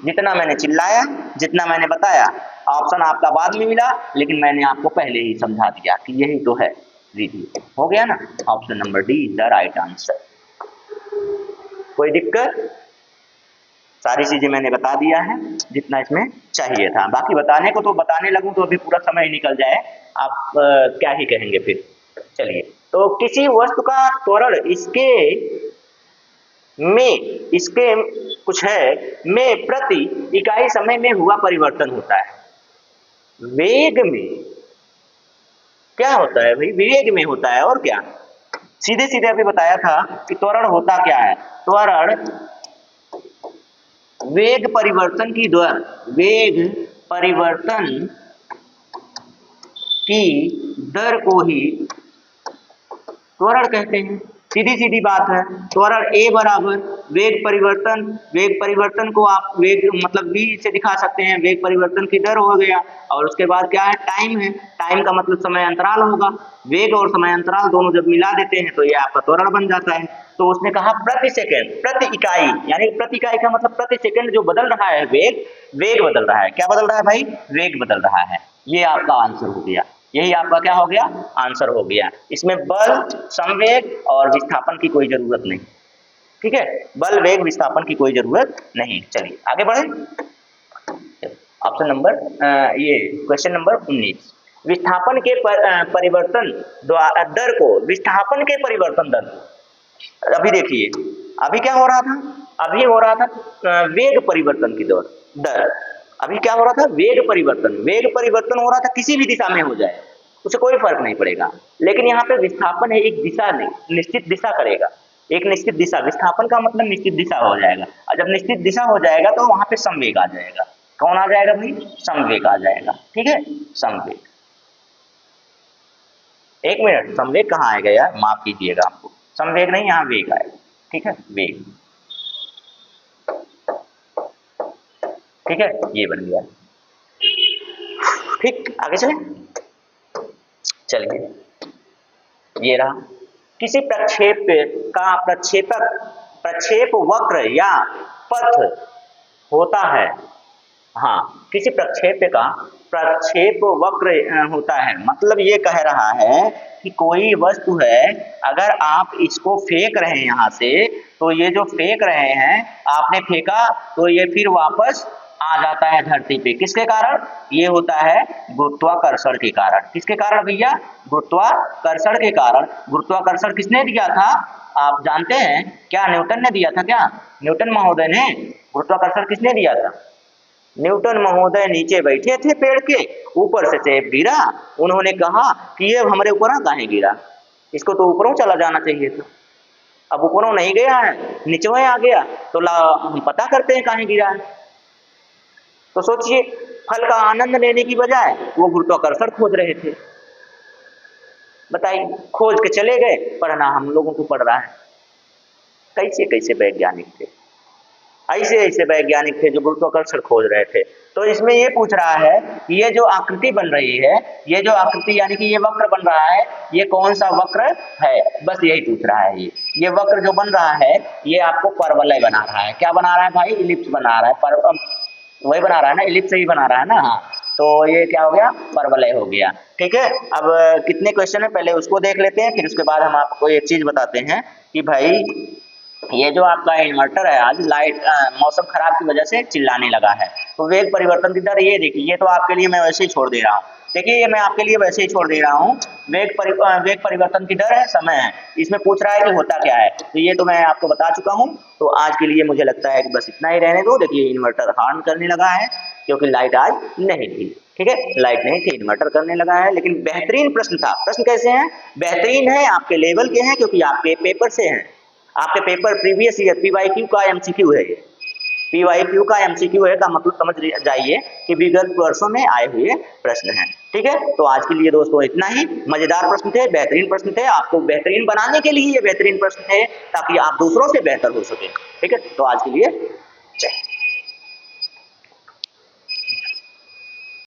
जितना मैंने चिल्लाया, जितना मैंने बताया, ऑप्शन आपका बाद में मिला, लेकिन मैंने आपको पहले ही समझा दिया कि यही तो है। लीजिए, हो गया ना, option number D is the right answer. कोई दिक्कत? सारी चीजें मैंने बता दिया है जितना इसमें चाहिए था। बाकी बताने को तो बताने लगूं तो अभी पूरा समय ही निकल जाए, आप क्या ही कहेंगे फिर। चलिए, तो किसी वस्तु का त्वरण इसके कुछ है में प्रति इकाई समय में हुआ परिवर्तन होता है। वेग में क्या होता है भाई? वेग में होता है, और क्या? सीधे सीधे अभी बताया था कि त्वरण होता क्या है। त्वरण वेग परिवर्तन की दर, वेग परिवर्तन की दर को ही त्वरण कहते हैं। सीधी सीधी बात है। त्वरण a बराबर वेग परिवर्तन को आप वेग मतलब v से दिखा सकते हैं, वेग परिवर्तन की दर हो गया, और उसके बाद क्या है? टाइम है। टाइम का मतलब समय अंतराल होगा। वेग और समय अंतराल दोनों जब मिला देते हैं तो ये आपका त्वरण बन जाता है। तो उसने कहा प्रति सेकंड, प्रति इकाई, यानी प्रति इकाई का मतलब प्रति सेकंड जो बदल रहा है वेग बदल रहा है। क्या बदल रहा है भाई? वेग बदल रहा है। ये आपका आंसर हो गया, यही आपका क्या हो गया? आंसर हो गया। इसमें बल, संवेग और विस्थापन की कोई जरूरत नहीं। ठीक है, बल, वेग, विस्थापन की कोई जरूरत नहीं। चलिए आगे बढ़े। ऑप्शन नंबर ये क्वेश्चन नंबर 19, विस्थापन के परिवर्तन दर को, विस्थापन के परिवर्तन दर, अभी देखिए, अभी क्या हो रहा था? अभी हो रहा था वेग परिवर्तन की दर। अभी क्या हो रहा था? वेग परिवर्तन हो रहा था, किसी भी दिशा में हो जाए उसे कोई फर्क नहीं पड़ेगा। लेकिन यहाँ पे विस्थापन है, एक दिशा नहीं, निश्चित दिशा करेगा, एक निश्चित दिशा। विस्थापन का मतलब निश्चित दिशा हो जाएगा, और जब निश्चित दिशा हो जाएगा तो वहां पे संवेग आ जाएगा। कौन आ जाएगा भाई? संवेग आ जाएगा। ठीक है, संवेग। एक मिनट, संवेग कहाँ आएगा यार? माफ कीजिएगा, आपको संवेग नहीं, यहाँ वेग आएगा। ठीक है, वेग। ठीक है, ये बन गया। ठीक, आगे चले। चलिए, ये रहा, किसी प्रक्षेप का प्रक्षेप वक्र या पथ होता है। हाँ, किसी प्रक्षेप का प्रक्षेप वक्र होता है, मतलब ये कह रहा है कि कोई वस्तु है, अगर आप इसको फेंक रहे हैं यहाँ से, तो ये जो फेंक रहे हैं, आपने फेंका तो ये फिर वापस आ जाता है धरती पे। किसके कारण? ये होता है गुरुत्वाकर्षण के कारण। किसके कारण भैया? गुरुत्वाकर्षण के कारण। गुरुत्वाकर्षण किसने दिया था? आप जानते हैं क्या? न्यूटन ने दिया था। क्या न्यूटन महोदय ने? गुरुत्वाकर्षण किसने दिया था? न्यूटन महोदय नीचे बैठे थे पेड़ के, ऊपर से सेब गिरा, उन्होंने कहा कि ये हमारे ऊपर काहे गिरा, इसको तो ऊपरों चला जाना चाहिए था। अब ऊपरों नहीं गया है, नीचे आ गया, तो हम पता करते हैं काहे गिरा है। तो सोचिए, फल का आनंद लेने की बजाय वो गुरुत्वाकर्षण खोज रहे थे। बताइए, खोज के चले गए, पढ़ना हम लोगों को पड़ रहा है। कैसे कैसे वैज्ञानिक थे, ऐसे ऐसे वैज्ञानिक थे जो गुरुत्वाकर्षण खोज रहे थे। तो इसमें ये पूछ रहा है कि ये जो आकृति बन रही है, ये जो आकृति यानी कि ये वक्र बन रहा है, ये कौन सा वक्र है? बस यही पूछ रहा है। ये वक्र जो बन रहा है, ये आपको परवलय बना रहा है। क्या बना रहा है भाई? इलिप्स बना रहा है। वही बना रहा है ना, इलिप्स ही बना रहा है ना। हाँ, तो ये क्या हो गया? परवलय हो गया। ठीक है, अब कितने क्वेश्चन है पहले उसको देख लेते हैं, फिर उसके बाद हम आपको एक चीज बताते हैं कि भाई ये जो आपका इन्वर्टर है, आज लाइट मौसम खराब की वजह से चिल्लाने लगा है। तो वेग परिवर्तन की दर ये देखिए, ये तो आपके लिए मैं वैसे ही छोड़ दे रहा हूँ। देखिए, ये मैं आपके लिए वैसे ही छोड़ दे रहा हूँ। वेग परिवर्तन की दर है, समय है। इसमें पूछ रहा है कि होता क्या है, तो ये तो मैं आपको बता चुका हूँ। तो आज के लिए मुझे लगता है कि बस इतना ही रहने दो। देखिए, इन्वर्टर हॉर्न करने लगा है क्योंकि लाइट आज नहीं थी। ठीक है, लाइट नहीं थी, इन्वर्टर करने लगा है। लेकिन बेहतरीन प्रश्न था। प्रश्न कैसे हैं? बेहतरीन है, आपके लेवल के हैं, क्योंकि आपके पेपर से हैं। आपके पेपर प्रीवियस ईयर PYQ का MCQ है। ये PYQ का MCQ है, का मतलब समझ जाइए कि विगत वर्षों में आए हुए प्रश्न हैं। ठीक है, तो आज के लिए दोस्तों इतना ही। मजेदार प्रश्न थे, बेहतरीन प्रश्न थे, आपको बेहतरीन बनाने के लिए ये बेहतरीन प्रश्न थे ताकि आप दूसरों से बेहतर हो सके। ठीक है, तो आज के लिए जय।